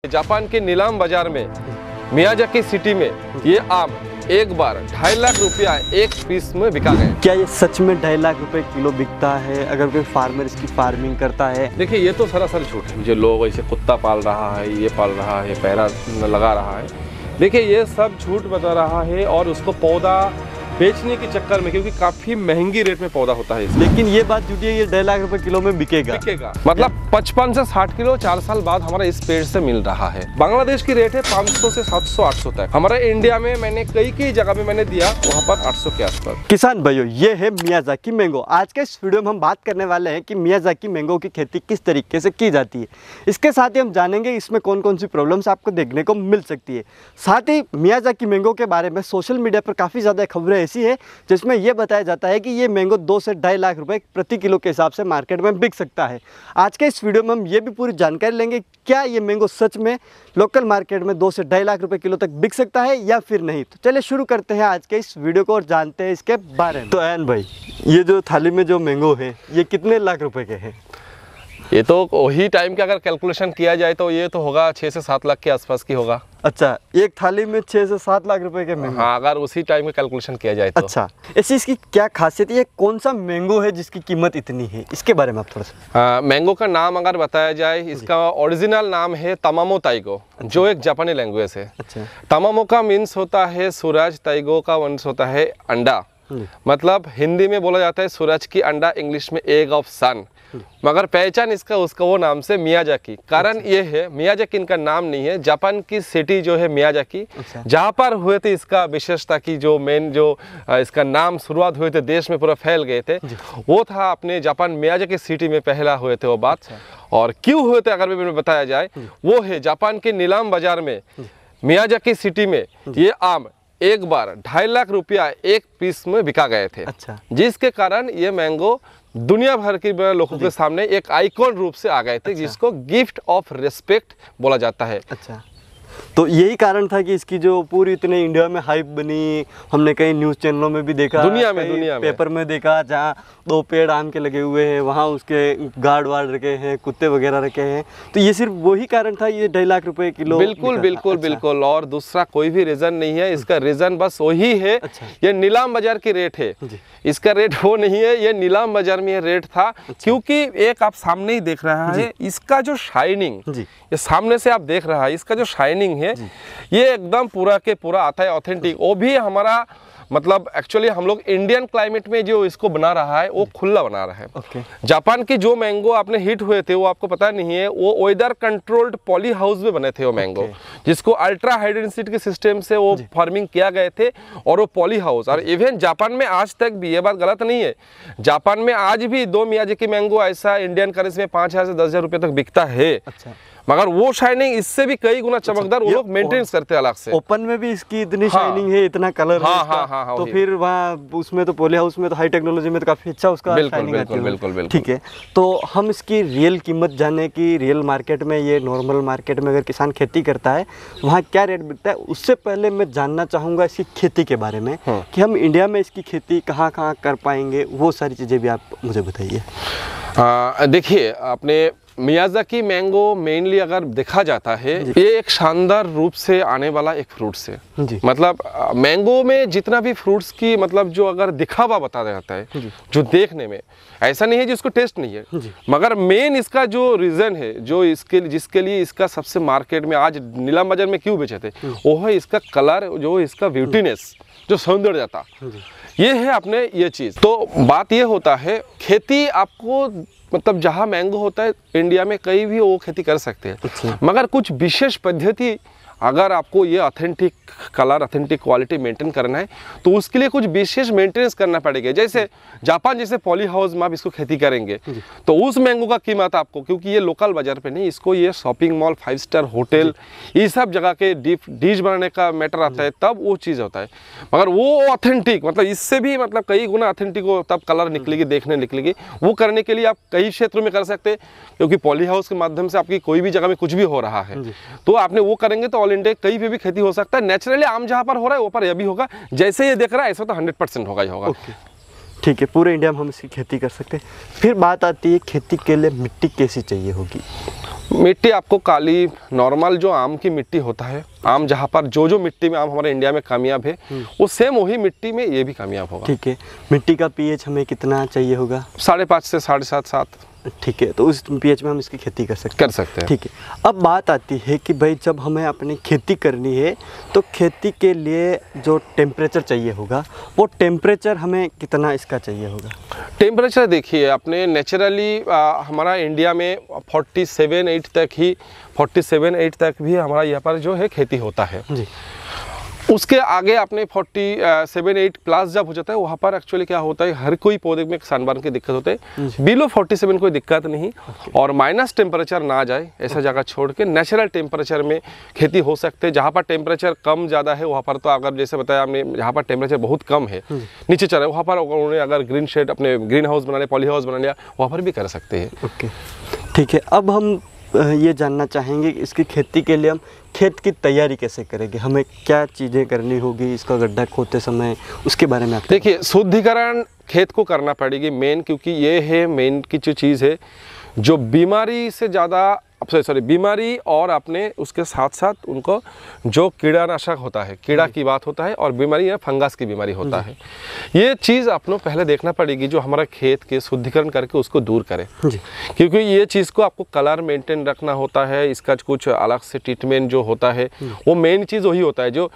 Japan के नीलाम बाजार में मियाजाकी सिटी में ये आम एक बार 2.5 लाख रुपया एक पीस में बिका गए। क्या ये सच में 2.5 लाख रुपए किलो बिकता है अगर कोई फार्मर इसकी फार्मिंग करता है? देखिए ये तो सरासर झूठ है। जो लोग ऐसे कुत्ता पाल रहा है, ये पाल रहा है, पैरा लगा रहा है, देखिए ये सब झूठ बता रहा है और उसको पौधा बेचने के चक्कर में, क्योंकि काफी महंगी रेट में पौधा होता है इसमें। लेकिन ये बात झूठी है, ये 2.5 लाख रुपए किलो में बिकेगा। मतलब 55 से 60 किलो 4 साल बाद हमारा इस पेड़ से मिल रहा है। बांग्लादेश की रेट है 500 से 700 800 तक। हमारे इंडिया में मैंने कई जगह में मैंने दिया, वहाँ पर 800 के आसपास। किसान भाइयों, ये है मियाजाकी मैंगो। आज के इस वीडियो में हम बात करने वाले हैं कि मियाजाकी मैंगो की खेती किस तरीके से की जाती है। इसके साथ ही हम जानेंगे इसमें कौन कौन सी प्रॉब्लम्स आपको देखने को मिल सकती है। साथ ही मियाजाकी मैंगो के बारे में सोशल मीडिया पर काफ़ी ज़्यादा खबरें ऐसी है जिसमें यह बताया जाता है कि ये मैंगो 2 से 2.5 लाख रुपए प्रति किलो के हिसाब से मार्केट में बिक सकता है। आज के इस वीडियो में हम ये भी पूरी जानकारी लेंगे क्या ये मैंगो सच में लोकल मार्केट में 2 से 2.5 लाख रुपए किलो तक बिक सकता है या फिर नहीं। तो चलिए शुरू करते हैं आज के इस वीडियो को और जानते हैं इसके बारे में। तो ऐन भाई, ये जो थाली में जो मैंगो है ये कितने लाख रुपए के हैं? ये तो वही टाइम का अगर कैलकुलेशन किया जाए तो ये तो होगा 6 से 7 लाख के आसपास की होगा। अच्छा, एक थाली में 6 से 7 लाख रुपए के मैंगो? हाँ, अगर उसी टाइम का कैलकुलेशन किया जाए तो। अच्छा, ऐसी इसकी क्या खासियत है? कौन सा मैंगो है जिसकी कीमत इतनी है, इसके बारे में आप थोड़ा सा। मैंगो का नाम अगर बताया जाए, इसका ओरिजिनल नाम है तमामो ताइगो। अच्छा। जो एक जापानी लैंग्वेज है। अच्छा। तमामो का मीन्स होता है सूरज, ताइगो का मीन्स होता है अंडा। मतलब हिंदी में बोला जाता है सूरज की अंडा, इंग्लिश में एग ऑफ सन। मगर पहचान इसका उसका वो नाम से मियाजाकी। कारण ये है, मियाजाकी इनका नाम नहीं है, जापान की सिटी जो है मियाजाकी, जहाँ पर हुए थे इसका विशेषता की जो मेन जो इसका नाम शुरुआत हुए थे, देश में पूरा फैल गए थे, वो था अपने जापान मियाजाकी सिटी में पहला हुए थे वो बात। और क्यों हुए थे अगर मैं बताया जाए, वो है जापान के नीलाम बाजार में मियाजाकी सिटी में ये आम एक बार 2.5 लाख रुपया एक पीस में बिका गए थे। अच्छा। जिसके कारण ये मैंगो दुनिया भर के लोगों के सामने एक आइकॉन रूप से आ गए थे। अच्छा। जिसको गिफ्ट ऑफ रिस्पेक्ट बोला जाता है। अच्छा। तो यही कारण था कि इसकी जो पूरी इतने इंडिया में हाइप बनी। हमने कई न्यूज़ चैनलों में भी देखा, दुनिया में पेपर में देखा, जहाँ 2 पेड़ आम के लगे हुए हैं, वहाँ उसके गार्ड वार्ड रखे हैं, कुत्ते वगैरह रखे हैं। तो ये सिर्फ वही कारण था, ये 2.5 लाख रुपए किलो? बिल्कुल बिल्कुल। अच्छा। बिल्कुल, और दूसरा कोई भी रीजन नहीं है। इसका रीजन बस वही है। अच्छा। ये नीलाम बाजार की रेट है। इसका रेट वो नहीं है, ये नीलाम बाजार में ये रेट था। अच्छा। क्योंकि एक आप सामने ही देख रहा है, इसका जो शाइनिंग, ये सामने से आप देख रहा है, इसका जो शाइनिंग है ये एकदम पूरा के पूरा आता है ऑथेंटिक। वो भी हमारा मतलब एक्चुअली हम लोग इंडियन क्लाइमेट में जो इसको बना रहा है वो खुला बना रहा है। okay. जापान के जो मैंगो आपने हिट हुए थे वो आपको पता नहीं है, वो वेदर कंट्रोल्ड पॉली हाउस में बने थे वो मैंगो। okay. जिसको अल्ट्रा हाई डेंसिटी के सिस्टम से वो फार्मिंग किया गए थे, और वो पॉली हाउस। और इवन जापान में आज तक भी, ये बात गलत नहीं है, जापान में आज भी 2 मियाजाकी मैंगो ऐसा इंडियन करेंसी में 5,000 से 10,000 रुपये तक बिकता है। अच्छा। मगर वो शाइनिंग इससे भी कई गुना चमकदार वो लोग मेंटेनेंस करते हैं अलग से। ओपन में भी इसकी इतनी शाइनिंग है, इतना कलर है इसका। तो फिर वहाँ उसमें तो पॉली हाउस में तो हाई टेक्नोलॉजी में तो काफी अच्छा उसका शाइनिंग आती है। बिल्कुल। ठीक है, तो हम इसकी रियल कीमत जाने की, रियल मार्केट में, ये नॉर्मल मार्केट में अगर किसान खेती करता है वहाँ क्या रेट बिकता है, उससे पहले मैं जानना चाहूँगा इसकी खेती के बारे में कि हम इंडिया में इसकी खेती कहाँ कहाँ कर पाएंगे, वो सारी चीज़ें भी आप मुझे बताइए। देखिए, आपने मियाजाकी मैंगो मेनली अगर देखा जाता है, ये एक शानदार रूप से आने वाला एक फ्रूट्स है। मतलब मैंगो में जितना भी फ्रूट्स की मतलब जो अगर दिखावा बता जाता है, जो देखने में, ऐसा नहीं है जिसको टेस्ट नहीं है, मगर मेन इसका जो रीजन है, जो इसके जिसके लिए इसका सबसे मार्केट में आज नीलाम बाजार में क्यों बेचे थे, वो है इसका कलर, जो इसका ब्यूटीनेस, जो सौंदर्यता, ये है अपने ये चीज़। तो बात ये होता है, खेती आपको मतलब जहाँ मैंगो होता है इंडिया में कहीं भी वो खेती कर सकते हैं। अच्छा। मगर कुछ विशेष पद्धति, अगर आपको ये authentic colour, authentic quality maintain करना है तो उसके लिए कुछ विशेष मेंटेनेंस करना पड़ेगा। जैसे जापान जैसे पॉली हाउस में आप इसको खेती करेंगे तो उस मैंगो का कीमत आपको, क्योंकि ये लोकल बाजार पे नहीं, इसको ये शॉपिंग मॉल, 5 स्टार होटल, ये सब जगह के डिश बनाने का मैटर आता है, तब वो चीज़ होता है। मगर वो ऑथेंटिक मतलब इससे भी मतलब कई गुना ऑथेंटिक हो, तब कलर निकलेगी, देखने निकलेगी। वो करने के लिए आप कई क्षेत्रों में कर सकते हैं, क्योंकि पॉली हाउस के माध्यम से आपकी कोई भी जगह में कुछ भी हो रहा है तो आपने वो करेंगे तो ऑल इंडिया कहीं पे भी खेती हो सकता है। नेचुरली आम जहाँ पर हो रहा है वो पर यह भी होगा, जैसे ये देख रहा है ऐसा तो 100% होगा ही होगा। ठीक है, पूरे इंडिया में हम इसकी खेती कर सकते हैं। फिर बात आती है खेती के लिए मिट्टी कैसी चाहिए होगी। मिट्टी आपको काली, नॉर्मल जो आम की मिट्टी होता है, आम जहाँ पर जो मिट्टी में आम हमारे इंडिया में कामयाब है, वो सेम वही मिट्टी में ये भी कामयाब होगा। ठीक है। मिट्टी का पीएच हमें कितना चाहिए होगा? 5.5 से 7.5 7। ठीक है, तो उस पीएच में हम इसकी खेती कर सकते हैं। ठीक है। अब बात आती है कि भाई जब हमें अपनी खेती करनी है तो खेती के लिए जो टेम्परेचर चाहिए होगा, वो टेम्परेचर हमें कितना इसका चाहिए होगा? टेम्परेचर देखिए, अपने नेचुरली हमारा इंडिया में 47-8 तक भी हमारा यहाँ पर जो है खेती होता है जी। उसके आगे आपने 47-8 प्लस जब हो जाता है, वहाँ पर एक्चुअली क्या होता है, हर कोई पौधे में सनबर्न की दिक्कत होती है। बिलो 47 कोई दिक्कत नहीं, और माइनस टेम्परेचर ना जाए ऐसा जगह छोड़ के नेचुरल टेम्परेचर में खेती हो सकते हैं। जहाँ पर टेम्परेचर कम ज़्यादा है वहाँ पर तो, अगर जैसे बताया हमने, जहाँ पर टेम्परेचर बहुत कम है नीचे चल रहा है, वहाँ पर उन्होंने अगर ग्रीन शेड, अपने ग्रीन हाउस बना लिया, पॉली हाउस बना लिया, वहाँ पर भी कर सकते हैं। ओके, ठीक है। अब हम ये जानना चाहेंगे कि इसकी खेती के लिए हम खेत की तैयारी कैसे करेंगे, हमें क्या चीज़ें करनी होगी इसका गड्ढा खोदते समय, उसके बारे में आप देखिए। शुद्धिकरण खेत को करना पड़ेगी मेन, क्योंकि ये है मेन की जो चीज़ है जो बीमारी से ज़्यादा, बीमारी और अपने उसके साथ साथ उनको जो कीड़ानाशक होता है, कीड़ा की बात होता है, और बीमारी या फंगस की बीमारी होता है, ये चीज़ अपनों पहले देखना पड़ेगी जो हमारा खेत के शुद्धिकरण करके उसको दूर करे। क्योंकि ये चीज़ को आपको कलर मेंटेन रखना होता है, इसका कुछ अलग से ट्रीटमेंट जो होता है, वो मेन चीज़ वही होता है जो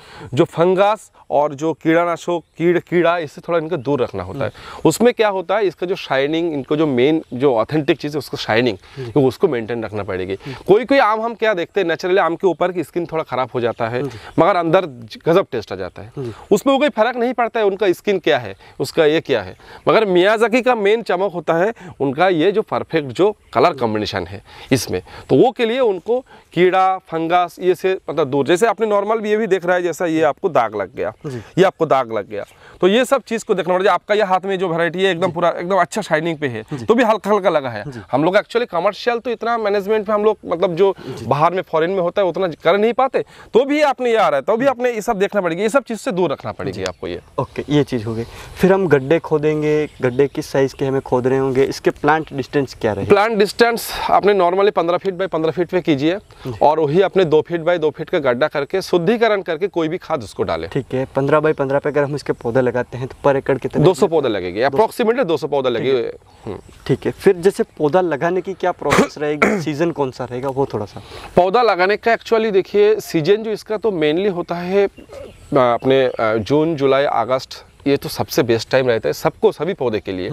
फंगस और जो कीड़ानाशक, कीड़ा, इससे थोड़ा इनको दूर रखना होता है। उसमें क्या होता है, इसका जो शाइनिंग, इनको जो मेन जो ऑथेंटिक चीज़ है उसको शाइनिंग, तो उसको मेंटेन रखना पड़ेगी। कोई आम हम क्या देखते हैं, नेचुरली आम के ऊपर की स्किन थोड़ा खराब हो जाता है, मगर अंदर गजब टेस्ट आ जाता है, उसमें वो कोई फर्क नहीं पड़ता है उनका स्किन क्या है, उसका ये क्या है। मगर मियाज़ाकी का मेन चमक होता है उनका ये जो परफेक्ट जो कलर कॉम्बिनेशन है इसमें, तो वो के लिए उनको कीड़ा, फंगस ये से मतलब दूर। जैसे आपने नॉर्मल ये भी देख रहा है, जैसा ये आपको दाग लग गया, ये आपको दाग लग गया, तो ये सब चीज़ को देखना पड़ेगा। आपका ये हाथ में जो वैरायटी है एकदम पूरा एकदम अच्छा शाइनिंग पे है, तो भी हल्का हल्का लगा है। हम लोग एक्चुअली कमर्शियल तो इतना मैनेजमेंट पे हम लोग मतलब जो बाहर में फॉरेन में होता है उतना कर नहीं पाते, तो भी आपने ये आ रहा है, तो भी आपने ये सब देखना पड़ेगी, ये सब चीज़ से दूर रखना पड़ेगी आपको ये। ओके, ये चीज़ हो गई। फिर हम गड्ढे खोदेंगे, गड्ढे किस साइज़ के हमें खोद रहे होंगे, इसके प्लांट डिस्टेंस क्या रहेगा? प्लांट डिस्टेंस आपने नॉर्मली 15 फीट बाय 15 फीट पे कीजिए, और वही अपने 2 फीट बाय 2 फीट का गड्ढा करके शुद्धिकरण करके कोई भी खाद उसको डाले। ठीक है। 15 बाय 15 पे अगर हम इसके पौधे लगाते हैं तो पर एकड़ कितने? 200 पौधे लगेंगे, अप्रोक्सीमेटली 200 पौधे लगेंगे। ठीक है। फिर जैसे पौधा लगाने की क्या प्रोसेस रहेगी, सीजन कौन सा रहेगा, वो थोड़ा सा? पौधा लगाने का एक्चुअली देखिए सीजन जो इसका तो मेनली होता है अपने जून, जुलाई, अगस्त, ये तो सबसे बेस्ट टाइम रहता है सबको, सभी पौधे के लिए।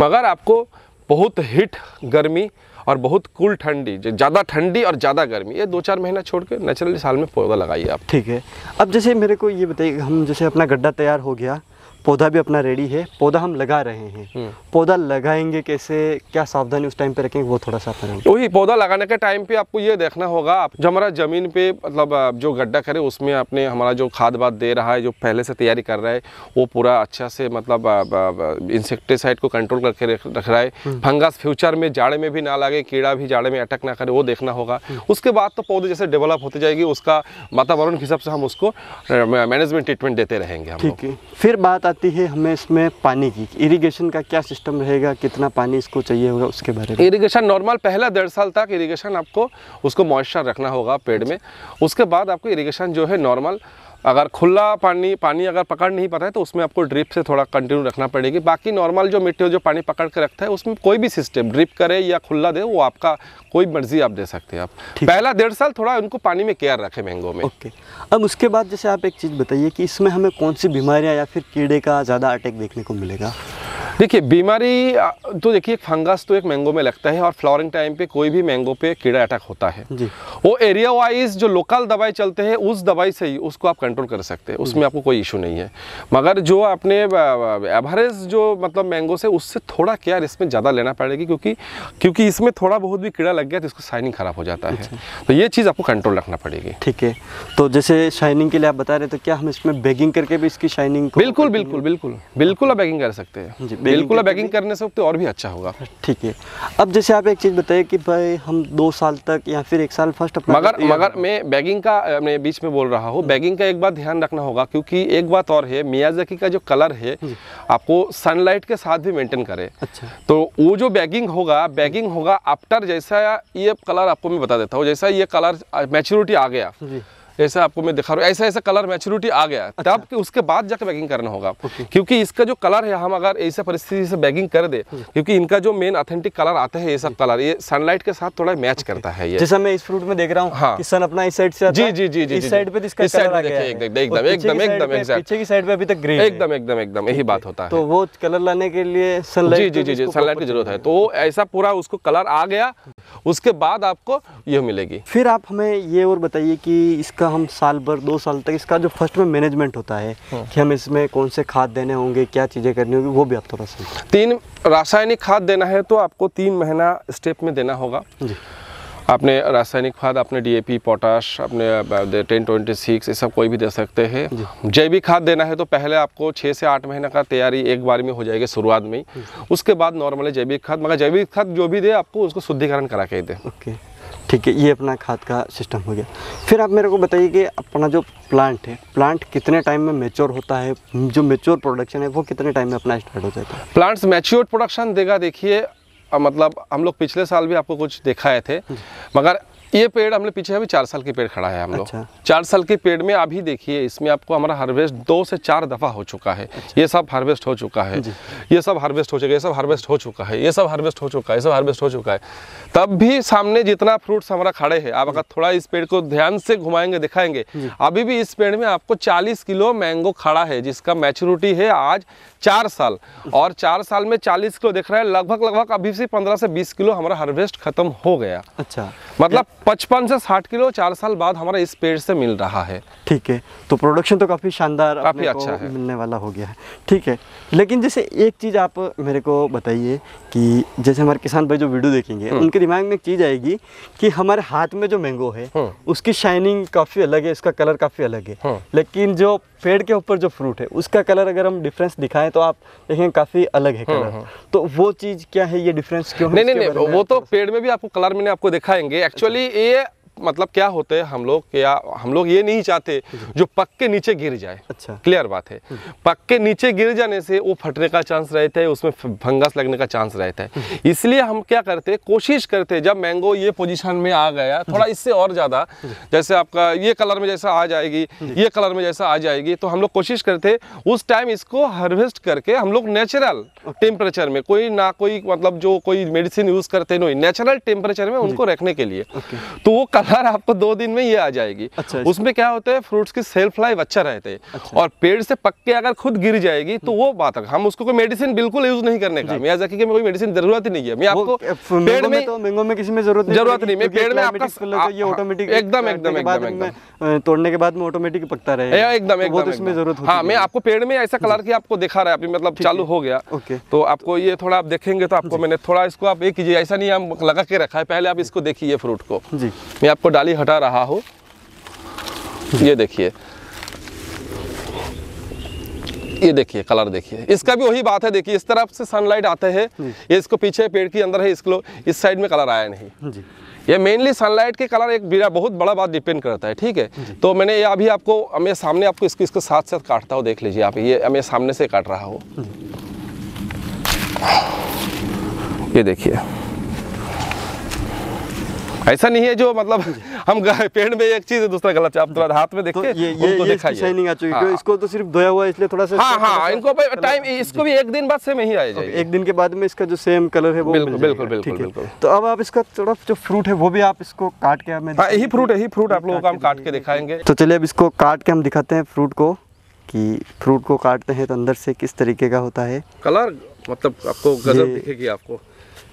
मगर आपको बहुत हीट गर्मी और बहुत कूल ठंडी, ज़्यादा ठंडी और ज़्यादा गर्मी, ये 2-4 महीना छोड़ के नेचुरली साल में पौधा लगाइए आप। ठीक है। अब जैसे मेरे को ये बताइए, हम जैसे अपना गड्ढा तैयार हो गया, पौधा भी अपना रेडी है, पौधा हम लगा रहे हैं, पौधा लगाएंगे कैसे, क्या सावधानी उस टाइम पे रखेंगे, वो थोड़ा सा करेंगे। वही पौधा लगाने के टाइम पे आपको ये देखना होगा, आप जो हमारा ज़मीन पे मतलब जो गड्ढा करे उसमें आपने हमारा जो खाद वाद दे रहा है, जो पहले से तैयारी कर रहा है, वो पूरा अच्छा से मतलब इंसेक्टिसाइड को कंट्रोल करके रख रहा है, फंगस फ्यूचर में जाड़े में भी ना लगे, कीड़ा भी जाड़े में अटैक ना करे, वो देखना होगा। उसके बाद तो पौधे जैसे डेवलप होती जाएगी, उसका वातावरण के हिसाब से हम उसको मैनेजमेंट ट्रीटमेंट देते रहेंगे हम। ठीक है। फिर बात आती है हमें इसमें पानी की, इरिगेशन का क्या सिस्टम रहेगा, कितना पानी इसको चाहिए होगा, उसके बारे में? इरिगेशन नॉर्मल पहला 1.5 साल तक इरिगेशन आपको उसको मॉइस्चर रखना होगा पेड़ में। उसके बाद आपको इरिगेशन जो है नॉर्मल, अगर खुला पानी अगर पकड़ नहीं पाता है तो उसमें आपको ड्रिप से थोड़ा कंटिन्यू रखना पड़ेगी। बाकी नॉर्मल जो मिट्टी जो पानी पकड़ के रखता है उसमें कोई भी सिस्टम ड्रिप करे या खुला दे, वो आपका कोई मर्जी आप दे सकते हैं आप। पहला 1.5 साल थोड़ा उनको पानी में केयर रखें मैंगो में। ओके। अब उसके बाद जैसे आप एक चीज़ बताइए कि इसमें हमें कौन सी बीमारियाँ या फिर कीड़े का ज़्यादा अटैक देखने को मिलेगा? देखिए बीमारी तो देखिए फंगस तो एक मैंगो में लगता है, और फ्लावरिंग टाइम पे कोई भी मैंगो पे कीड़ा अटैक होता है जी। वो एरिया वाइज जो लोकल दवाई चलते हैं उस दवाई से ही उसको आप कंट्रोल कर सकते हैं, उसमें आपको कोई इशू नहीं है। मगर जो आपने एवरेज जो मतलब मैंगो से, उससे थोड़ा केयर इसमें ज़्यादा लेना पड़ेगी, क्योंकि इसमें थोड़ा बहुत भी कीड़ा लग गया तो इसको शाइनिंग खराब हो जाता है। तो ये चीज़ आपको कंट्रोल रखना पड़ेगी। ठीक है। तो जैसे शाइनिंग के लिए आप बता रहे, तो क्या हम इसमें बैगिंग करके भी इसकी शाइनिंग को? बिल्कुल आप बैगिंग कर सकते हैं। जी, बिल्कुल बैगिंग करने से तो और भी अच्छा होगा। ठीक है। अब जैसे आप एक चीज़ बताइए कि भाई हम 2 साल तक या फिर 1 साल फर्स्ट अपना, मगर मैं बैगिंग का मैं बीच में बोल रहा हूँ, बैगिंग का एक बात ध्यान रखना होगा, क्योंकि एक बात और है, मियाज़ाकी का जो कलर है आपको सनलाइट के साथ भी मेंटेन करे। अच्छा। तो वो जो बैगिंग होगा आफ्टर, जैसा ये कलर आपको मैं बता देता हूँ, जैसा ये कलर मैच्योरिटी आ गया, जैसा आपको मैं दिखा रहा हूँ, ऐसा कलर मैच्योरिटी आ गया, अच्छा। तब उसके बाद जाकर बैगिंग करना होगा। क्योंकि इसका जो कलर है, हम अगर ऐसा परिस्थिति से बैगिंग कर दे, क्योंकि इनका जो मेन ऑथेंटिक कलर आता है, ये सब कलर ये सनलाइट के साथ थोड़ा मैच करता है। ये जैसा मैं इस फ्रूट में देख रहा हूँ, हाँ, कि सन अपना इस साइड से आता है, जी, इस साइड पे इसका कलर आ गया है, एकदम पीछे की साइड पे अभी तक ग्रीन है, एकदम यही बात होता है। तो वो कलर लाने के लिए सनलाइट, जी सनलाइट की जरूरत है। तो ऐसा पूरा उसको कलर आ गया, उसके बाद आपको यह मिलेगी। फिर आप हमें ये और बताइए कि इसका हम साल भर 2 साल तक इसका जो फर्स्ट में मैनेजमेंट होता है कि हम इसमें कौन से खाद देने होंगे, क्या चीज़ें करनी होगी, वो भी आप थोड़ा सा। 3 रासायनिक खाद देना है तो आपको 3 महीना स्टेप में देना होगा। आपने रासायनिक खाद, आपने DAP, पोटाश, आपने 10-26 ये सब कोई भी दे सकते हैं। जैविक खाद देना है तो पहले आपको 6 से 8 महीने का तैयारी एक बार में हो जाएगी शुरुआत में ही, उसके बाद नॉर्मली जैविक खाद, मगर जैविक खाद जो भी दे आपको उसको शुद्धिकरण करा के दे। ओके, ठीक है, ये अपना खाद का सिस्टम हो गया। फिर आप मेरे को बताइए कि अपना जो प्लांट है, प्लांट कितने टाइम में मैच्योर होता है, जो मैच्योर प्रोडक्शन है वो कितने टाइम में अपना स्टार्ट हो जाता है? प्लांट्स मैच्योर प्रोडक्शन देगा, देखिए मतलब हम लोग पिछले साल भी आपको कुछ दिखाए थे, मगर ये पेड़ हमने पीछे अभी 4 साल के पेड़ खड़ा है हम लोग। अच्छा। 4 साल के पेड़ में अभी देखिए, इसमें आपको हमारा हार्वेस्ट 2 से 4 दफ़ा हो चुका है। अच्छा। ये सब हार्वेस्ट हो चुका है, ये सब हार्वेस्ट हो चुका है, ये सब हार्वेस्ट हो चुका है, ये सब हार्वेस्ट हो चुका है, ये सब हार्वेस्ट हो चुका है। तब भी सामने जितना फ्रूट्स हमारा खड़े हैं, आप अगर थोड़ा इस पेड़ को ध्यान से घुमाएंगे, दिखाएंगे, अभी भी इस पेड़ में आपको 40 किलो मैंगो खड़ा है, जिसका मैच्योरिटी है आज 4 साल, और 4 साल में 40 किलो दिख रहा है। लगभग अभी से 15 से 20 किलो हमारा हार्वेस्ट खत्म हो गया। अच्छा, मतलब 55 से 60 किलो 4 साल बाद हमारा इस पेड़ से मिल रहा है। ठीक है, तो प्रोडक्शन तो काफ़ी शानदार, काफ़ी अच्छा है, मिलने वाला हो गया है। ठीक है, लेकिन जैसे एक चीज़ आप मेरे को बताइए कि जैसे हमारे किसान भाई जो वीडियो देखेंगे उनके दिमाग में एक चीज़ आएगी कि हमारे हाथ में जो मैंगो है उसकी शाइनिंग काफ़ी अलग है, इसका कलर काफ़ी अलग है, लेकिन जो पेड़ के ऊपर जो फ्रूट है उसका कलर अगर हम डिफरेंस दिखाएं तो आप देखेंगे काफ़ी अलग है कलर। तो वो चीज़ क्या है, ये डिफरेंस क्यों है? नहीं, वो तो पेड़ में भी आपको कलर मैंने आपको दिखाएंगे। एक्चुअली ये मतलब क्या होते हैं, हम लोग ये नहीं चाहते जो पक के नीचे गिर जाए। अच्छा, क्लियर बात है। पक के नीचे गिर जाने से वो फटने का चांस रहता है, उसमें फंगस लगने का चांस रहता है। इसलिए हम क्या करते हैं, कोशिश करते हैं जब मैंगो ये पोजीशन में आ गया, थोड़ा इससे और ज़्यादा, जैसे आपका ये कलर में जैसा आ जाएगी, ये कलर में जैसा आ जाएगी, तो हम लोग कोशिश करते हैं उस टाइम इसको हार्वेस्ट करके हम लोग नेचुरल टेम्परेचर में, कोई मतलब जो कोई मेडिसिन यूज़ करते नहीं, नेचुरल टेम्परेचर में उनको रखने के लिए। तो वो कलर आपको 2 दिन में ये आ जाएगी। अच्छा, उसमें क्या होता है, फ्रूट्स की सेल्फ लाइफ अच्छा रहते हैं। अच्छा। और पेड़ से पक के अगर खुद गिर जाएगी तो वो बात है, हम उसको कोई मेडिसिन बिल्कुल यूज नहीं करने का, मियाज़ाकी के में कोई मेडिसिन जरूरत ही नहीं है। मैं आपको पेड़ में तो मैंगो में किसी में जरूरत नहीं, मैं पेड़ में आपका ये ऑटोमेटिक एकदम तोड़ने के बाद में ऑटोमेटिक पकता रहेगा, एकदम इसमें जरूरत होती है। हाँ, मैं आपको पेड़ में ऐसा कलर की आपको दिखा रहा है, अभी मतलब चालू हो गया। तो आपको ये थोड़ा आप देखेंगे तो आपको मैंने थोड़ा इसको आप एक कीजिए, ऐसा नहीं हम लगा के रखा है, पहले आप इसको देखिए फ्रूट को। मैं आपको डाली हटा रहा हूँ, ये देखिए, ये देखिए कलर देखिए, इसका भी वही बात है। देखिए इस तरफ से सनलाइट आते हैं, ये इसको पीछे पेड़ के अंदर है, इसको इस साइड में कलर आया नहीं जी। ये मेनली सनलाइट के कलर एक बहुत बड़ा बात डिपेंड करता है। ठीक है, तो मैंने ये अभी आपको, मैं सामने आपको इसको साथ साथ काटता हूँ, देख लीजिए आप, ये मैं सामने से काट रहा हूँ, ये देखिए। ऐसा नहीं है जो मतलब हम पेड़ में एक चीज है दूसरा गलत है, आप थोड़ा हाथ में देख के उनको दिखाइए। शाइनिंग आ चुकी है, इसको तो सिर्फ धोया हुआ है इसलिए थोड़ा सा। हाँ, इनको टाइम, इसको भी 1 दिन बाद सेम ही आ जाएगा, 1 दिन के बाद में इसका जो सेम कलर है वो बिल्कुल। तो अब आप इसका थोड़ा जो फ्रूट है वो भी आप इसको काट के हमें, यही फ्रूट आप लोगों को हम काट के दिखाएंगे। तो चलिए अब इसको काट के हम दिखाते हैं फ्रूट को, कि फ्रूट को काटते हैं तो अंदर से किस तरीके का होता है कलर, मतलब आपको गजब दिखेगी, आपको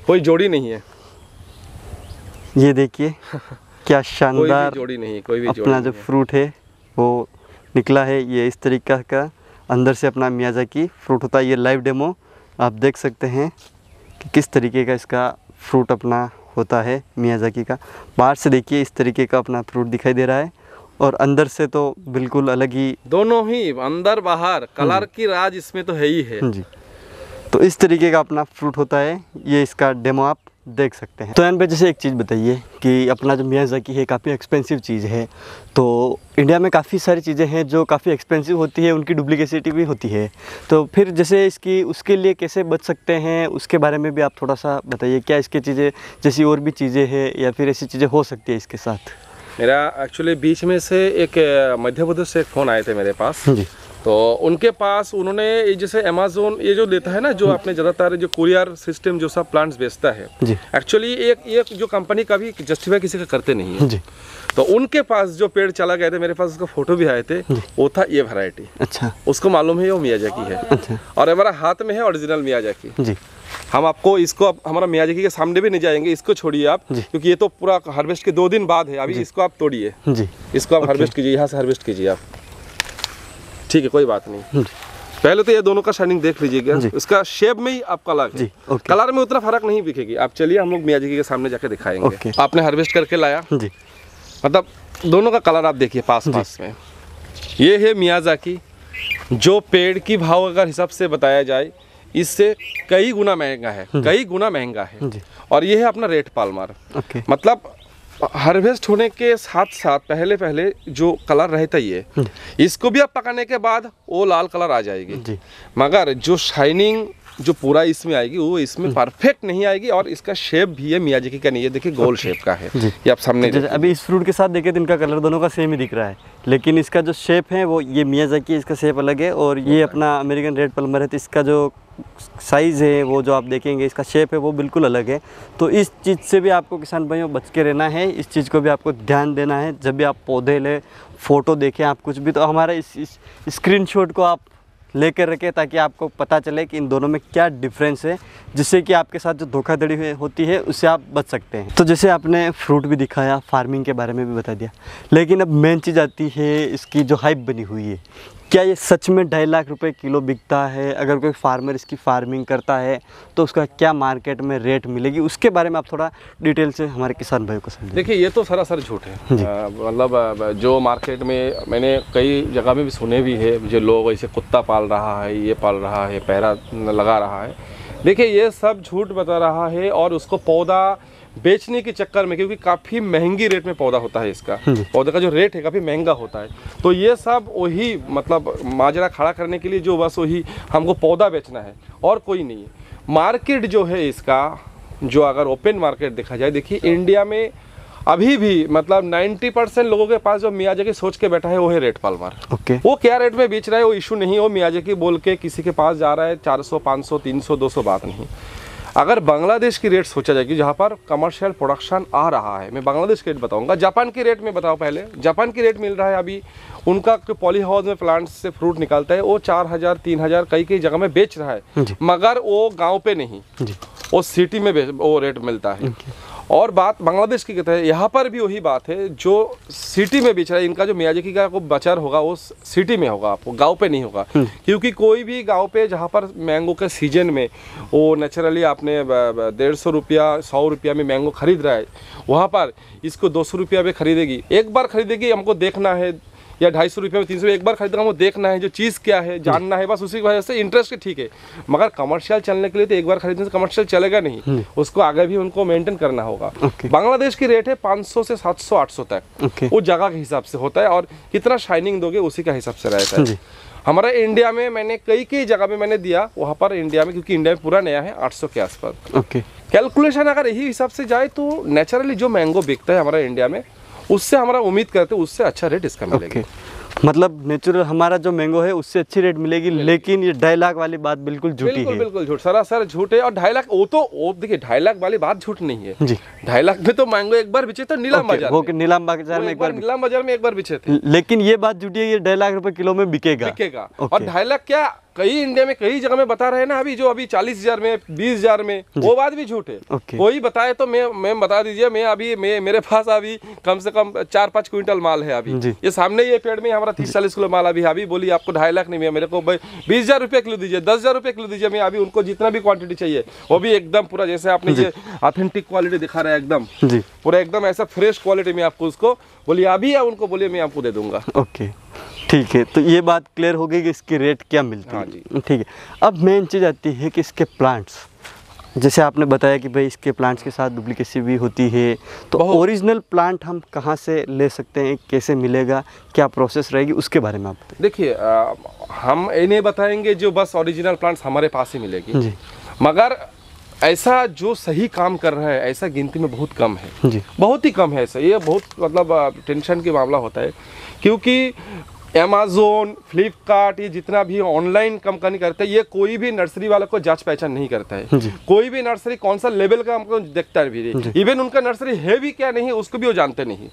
कोई जोड़ी नहीं है। ये देखिए क्या शानदार जोड़ी नहीं, कोई भी अपना जो फ्रूट है वो निकला है। ये इस तरीका का अंदर से अपना मियाज़ाकी फ्रूट होता है। ये लाइव डेमो आप देख सकते हैं कि किस तरीके का इसका फ्रूट अपना होता है मियाज़ाकी का। बाहर से देखिए इस तरीके का अपना फ्रूट दिखाई दे रहा है, और अंदर से तो बिल्कुल अलग ही, दोनों ही अंदर बाहर कलर की राज इसमें तो है ही है जी। तो इस तरीके का अपना फ्रूट होता है, ये इसका डेमो आप देख सकते हैं। तो यहाँ पे जैसे एक चीज़ बताइए कि अपना जो मियाज़ाकी है काफ़ी एक्सपेंसिव चीज़ है, तो इंडिया में काफ़ी सारी चीज़ें हैं जो काफ़ी एक्सपेंसिव होती है, उनकी डुप्लीकेसिटी भी होती है। तो फिर जैसे इसकी उसके लिए कैसे बच सकते हैं उसके बारे में भी आप थोड़ा सा बताइए। क्या इसकी चीज़ें जैसी और भी चीज़ें हैं या फिर ऐसी चीज़ें हो सकती है इसके साथ? मेरा एक्चुअली बीच में से एक मध्य प्रदेश से एक फ़ोन आए थे मेरे पास जी। तो उनके पास उन्होंने जैसे अमेज़न ये जो देता है ना, जो आपने ज़्यादातर जो कुरियर सिस्टम जो सब प्लांट्स बेचता है, एक्चुअली एक जो कंपनी का भी जस्टिफाई किसी का करते नहीं है जी। तो उनके पास जो पेड़ चला गए थे, मेरे पास उसका फोटो भी आए थे, वो था ये वैरायटी। अच्छा। उसको मालूम है वो मियाज़ाकी है। अच्छा। और हमारा हाथ में है ओरिजिनल मियाज़ाकी जी। हम आपको इसको हमारा मियाज़ाकी के सामने भी नहीं जाएंगे, इसको छोड़िए आप, क्योंकि ये तो पूरा हार्वेस्ट के 2 दिन बाद है। अभी इसको आप तोड़िए जी, इसको आप हार्वेस्ट कीजिए, यहाँ से हार्वेस्ट कीजिए आप, ठीक है, कोई बात नहीं। पहले तो ये दोनों का शाइनिंग देख लीजिएगा, इसका शेप में ही आपका अलग है, कलर में उतना फर्क नहीं दिखेगी। आप चलिए हम लोग मियाज़ाकी के सामने जाके दिखाएंगे। आपने हार्वेस्ट करके लाया जी, मतलब दोनों का कलर आप देखिए पास पास में। ये है मियाज़ाकी, जो पेड़ की भाव अगर हिसाब से बताया जाए इससे कई गुना महंगा है, कई गुना महंगा है। और ये है अपना रेड पाल्मर। मतलब हार्वेस्ट होने के साथ साथ पहले जो कलर रहता है ये, इसको भी अब पकाने के बाद वो लाल कलर आ जाएगी, मगर जो शाइनिंग जो पूरा इसमें आएगी वो इसमें परफेक्ट नहीं आएगी। और इसका शेप भी है मियाज़ाकी का नहीं है, देखिए गोल शेप का है, ये आप सामने अभी इस फ्रूट के साथ देखें तो इनका कलर दोनों का सेम ही दिख रहा है, लेकिन इसका जो शेप है वो ये मियाज़ाकी, इसका शेप अलग है। और ये अपना अमेरिकन रेड पल्मर है, तो इसका जो साइज़ है वो जो आप देखेंगे इसका शेप है वो बिल्कुल अलग है। तो इस चीज़ से भी आपको किसान भाइयों बच के रहना है, इस चीज़ को भी आपको ध्यान देना है। जब भी आप पौधे ले, फ़ोटो देखें आप कुछ भी, तो हमारा इस स्क्रीनशॉट को आप लेकर रखें ताकि आपको पता चले कि इन दोनों में क्या डिफरेंस है, जिससे कि आपके साथ जो धोखाधड़ी होती है उससे आप बच सकते हैं। तो जैसे आपने फ्रूट भी दिखाया, फार्मिंग के बारे में भी बता दिया, लेकिन अब मेन चीज़ आती है इसकी जो हाइप बनी हुई है। क्या ये सच में 2.5 लाख रुपए किलो बिकता है? अगर कोई फार्मर इसकी फार्मिंग करता है तो उसका क्या मार्केट में रेट मिलेगी, उसके बारे में आप थोड़ा डिटेल से हमारे किसान भाइयों को समझाइए। देखिए ये तो सरासर झूठ है, मतलब जो मार्केट में मैंने कई जगह में भी सुने भी है, जो लोग ऐसे कुत्ता पाल रहा है, ये पाल रहा है, पैरा लगा रहा है। देखिए ये सब झूठ बता रहा है, और उसको पौधा बेचने के चक्कर में, क्योंकि काफ़ी महंगी रेट में पौधा होता है इसका, पौधे का जो रेट है काफ़ी महंगा होता है। तो ये सब वही मतलब माजरा खड़ा करने के लिए जो बस वही हमको पौधा बेचना है और कोई नहीं है। मार्केट जो है इसका, जो अगर ओपन मार्केट देखा जाए, देखिए इंडिया में अभी भी मतलब 90% लोगों के पास जो मियाज़ाकी सोच के बैठा है वो है रेड पाल्मर। वो क्या रेट में बेच रहा है वो इशू नहीं है, वो मियाज़ाकी बोल के किसी के पास जा रहा है 400, 500, 300, 200 बात नहीं। अगर बांग्लादेश की रेट सोचा जाएगी जहाँ पर कमर्शियल प्रोडक्शन आ रहा है, मैं बांग्लादेश की रेट बताऊंगा, जापान की रेट में बताओ। पहले जापान की रेट मिल रहा है अभी, उनका जो पॉली हाउस में प्लांट्स से फ्रूट निकालता है वो 4000, 3000 कई जगह में बेच रहा है, मगर वो गांव पे नहीं, वो सिटी में वो रेट मिलता है। और बात बांग्लादेश की कहते हैं, यहाँ पर भी वही बात है, जो सिटी में बेच रहा है, इनका जो मियाज़ाकी का बचार होगा वो सिटी में होगा, आपको गांव पे नहीं होगा। क्योंकि कोई भी गांव पे जहाँ पर मैंगो के सीजन में वो नेचुरली आपने 150 रुपया, 100 रुपया में मैंगो खरीद रहा है, वहाँ पर इसको 200 रुपया में खरीदेगी, एक बार खरीदेगी, हमको देखना है, या 250 रुपये में 300 एक बार खरीदेगा, हमको देखना है जो चीज़ क्या है, जानना है, बस उसी की वजह से इंटरेस्ट है, ठीक है। मगर कमर्शियल चलने के लिए तो एक बार खरीदने से कमर्शियल चलेगा नहीं, उसको आगे भी उनको मेंटेन करना होगा। बांग्लादेश की रेट है 500 से 700, 800 तक, वो जगह के हिसाब से होता है, और कितना शाइनिंग दोगे उसी का हिसाब से रहता है। हमारा इंडिया में मैंने कई जगह में मैंने दिया, वहाँ पर इंडिया में, क्योंकि इंडिया में पूरा नया है, 800 के आसपास। कैलकुलेशन अगर यही हिसाब से जाए तो नेचुरली जो मैंगो बिकता है हमारा इंडिया में, उससे हमारा उम्मीद करते हैं उससे अच्छा रेट इसका मिलेगा। मतलब नेचुरल हमारा जो मैंगो है उससे अच्छी रेट मिलेगी, लेकिन ये 2.5 लाख वाली बात बिल्कुल झूठी है। बिल्कुल झूठ, सरासर झूठ है। और 2.5 लाख वो देखिए 2.5 लाख वाली बात झूठ नहीं है जी। 2.5 लाख में तो मैंगो एक बार बिचे थे नीलाम बाजार, वो नीलाम बाजार में एक बार बिचे थे, लेकिन ये बात झूठी है, ये 2.5 लाख रुपए किलो में बिकेगा। और 2.5 लाख क्या कई इंडिया में कई जगह में बता रहे हैं ना, अभी जो अभी 40,000 में, 20,000 में, वो बात भी झूठ है। कोई बताए तो मैं बता दीजिए, मैं अभी मेरे पास अभी कम से कम 4-5 क्विंटल माल है अभी, ये सामने ये पेड़ में हमारा 30-40 किलो माल अभी बोली आपको 2.5 लाख नहीं, मेरे को 20,000 रुपये किलो दीजिए, 10,000 रुपये किलो दीजिए, मैं अभी उनको जितना भी क्वांटिटी चाहिए वो भी एकदम पूरा, जैसे आपने ये ऑथेंटिक क्वालिटी दिखा रहा है एकदम पूरा एकदम ऐसा फ्रेश क्वालिटी में आपको उसको बोलिए अभी, या उनको बोलिए मैं आपको दे दूंगा। ओके ठीक है, तो ये बात क्लियर हो गई कि इसकी रेट क्या मिलती हाँ है। जी। ठीक है, अब मेन चीज़ आती है कि इसके प्लांट्स, जैसे आपने बताया कि भाई इसके प्लांट्स के साथ डुप्लीकेसी भी होती है, तो ओरिजिनल प्लांट हम कहाँ से ले सकते हैं, कैसे मिलेगा, क्या प्रोसेस रहेगी, उसके बारे में आप बताइए। देखिए हम ये नहीं बताएंगे जो बस ओरिजिनल प्लांट्स हमारे पास ही मिलेगी जी मगर ऐसा जो सही काम कर रहा है ऐसा गिनती में बहुत कम है जी, बहुत ही कम है ऐसा। ये बहुत मतलब टेंशन की मामला होता है क्योंकि अमेज़ोन, फ्लिपकार्ट, ये जितना भी ऑनलाइन कंपनी करते हैं ये कोई भी नर्सरी वाला को जांच पहचान नहीं करता है। कोई भी नर्सरी कौन सा लेवल का हमको देखता भी नहीं, इवन उनका नर्सरी है भी क्या नहीं उसको भी वो जानते नहीं,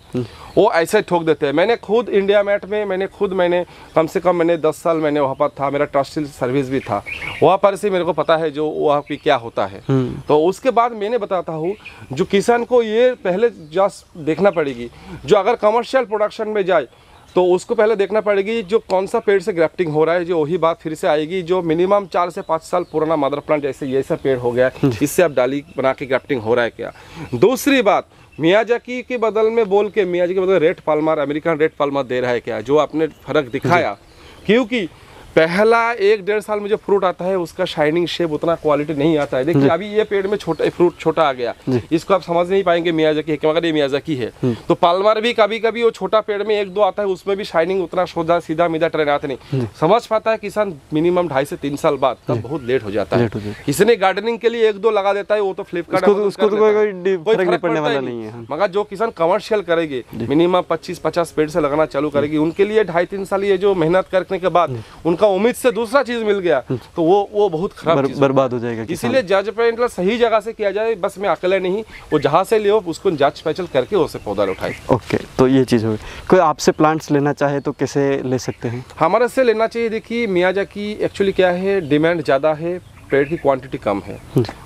वो ऐसे ठोक देते हैं। मैंने खुद इंडिया मैट में मैंने कम से कम 10 साल मैंने वहाँ पर था, मेरा ट्रस्ट सर्विस भी था वहाँ पर से मेरे को पता है जो वहाँ पे क्या होता है। तो उसके बाद मैंने बताता हूँ जो किसान को ये पहले जांच देखना पड़ेगी, जो अगर कमर्शियल प्रोडक्शन में जाए तो उसको पहले देखना पड़ेगी जो कौन सा पेड़ से ग्राफ्टिंग हो रहा है। जो वही बात फिर से आएगी जो मिनिमम 4 से 5 साल पुराना मदर प्लांट जैसे ये सब पेड़ हो गया इससे अब डाली बना के ग्राफ्टिंग हो रहा है क्या। दूसरी बात मियाजाकी के बदल में बोल के मियाजाकी के बदल red Palmer, American red Palmer दे रहा है क्या, जो आपने फर्क दिखाया। क्योंकि पहला 1-1.5 साल में जो फ्रूट आता है उसका शाइनिंग शेप उतना क्वालिटी नहीं आता है। देखिए अभी ये पेड़ में छोटा फ्रूट छोटा आ गया, इसको आप समझ नहीं पाएंगे मियाजाकी है क्या, मगर ये मियाजाकी है। तो पाल्मर भी कभी कभी वो छोटा पेड़ में 1-2 आता है उसमें भी शाइनिंग उतना सोधा सीधा मीधा ट्रेन आते नहीं, समझ पाता है किसान मिनिमम 2.5 से 3 साल बाद, तब बहुत लेट हो जाता है। इसने गार्डनिंग के लिए 1-2 लगा देता है वो तो फ्लिपकार्ट कोई फर्क पड़ने वाला नहीं है। मगर जो किसान कमर्शियल करेगी मिनिमम 25-50 पेड़ से लगाना चालू करेगी उनके लिए 2.5-3 साल ये जो मेहनत करने के बाद उनका उम्मीद से दूसरा चीज मिल गया तो वो बहुत खराब बर्बाद हो जाएगा। इसीलिए जजमेंट सही जगह से किया जाए, बस मैं अकेले नहीं, वो जहाँ से ले उसको जांच पहचान करके उसे पौधा उठाए। ओके, तो ये चीज़ होगी। कोई आपसे प्लांट्स लेना चाहे तो कैसे ले सकते हैं? हमारे से लेना चाहिए। देखिए मियाजाकी एक्चुअली क्या है, डिमांड ज़्यादा है, पेड़ की क्वांटिटी कम है।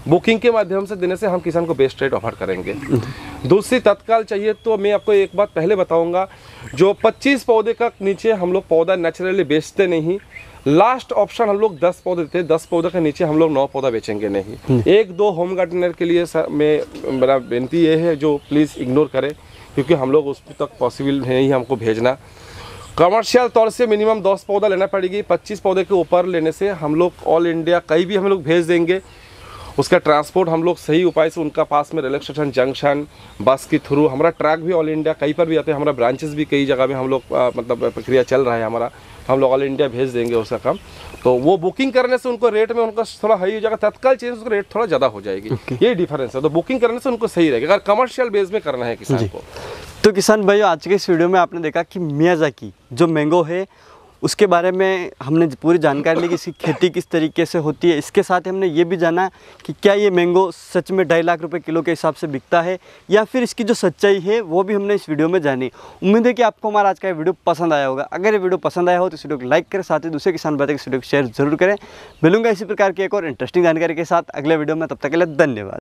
बुकिंग के माध्यम से देने से हम किसान को बेस्ट रेट ऑफर करेंगे। दूसरी तत्काल चाहिए तो मैं आपको एक बात पहले बताऊंगा, जो 25 पौधे का नीचे हम लोग पौधा नेचुरली बेचते नहीं। लास्ट ऑप्शन हम लोग 10 पौधे देते हैं, 10 पौधे के नीचे हम लोग 9 पौधा बेचेंगे नहीं। 1-2 होम गार्डनर के लिए मेरा बेनती ये है जो प्लीज़ इग्नोर करें क्योंकि हम लोग उस तक पॉसिबल नहीं हमको भेजना। कमर्शियल तौर से मिनिमम 10 पौधा लेना पड़ेगी, 25 पौधे के ऊपर लेने से हम लोग ऑल इंडिया कहीं भी हम लोग भेज देंगे। उसका ट्रांसपोर्ट हम लोग सही उपाय से उनका पास में रेलवे स्टेशन, जंक्शन, बस के थ्रू, हमारा ट्रक भी ऑल इंडिया कहीं पर भी आते हैं, हमारा ब्रांचेस भी कई जगह में हम लोग मतलब प्रक्रिया चल रहा है हमारा, हम लोग ऑल इंडिया भेज देंगे उसका काम। तो वो बुकिंग करने से उनको रेट में उनका थोड़ा हाई हो जाएगा, तत्काल चेंज उसका रेट थोड़ा ज़्यादा हो जाएगी। ये डिफरेंस है, तो बुकिंग करने से उनको सही रहेगा अगर कमर्शियल बेस में करना है किसान को। तो किसान भाइयों आज के इस वीडियो में आपने देखा कि मियाजाकी जो मैंगो है उसके बारे में हमने पूरी जानकारी ली कि इसकी खेती किस तरीके से होती है। इसके साथ हमने ये भी जाना कि क्या ये मैंगो सच में 2.5 लाख रुपए किलो के हिसाब से बिकता है या फिर इसकी जो सच्चाई है वो भी हमने इस वीडियो में जानी। उम्मीद है कि आपको हमारा आज का ये वीडियो पसंद आया होगा। अगर ये वीडियो पसंद आया हो तो इस वीडियो को लाइक करें, साथ ही दूसरे किसान भाई इस वीडियो को शेयर जरूर करें। मिलूंगा इसी प्रकार की एक और इंटरेस्टिंग जानकारी के साथ अगले वीडियो में, तब तक के लिए धन्यवाद।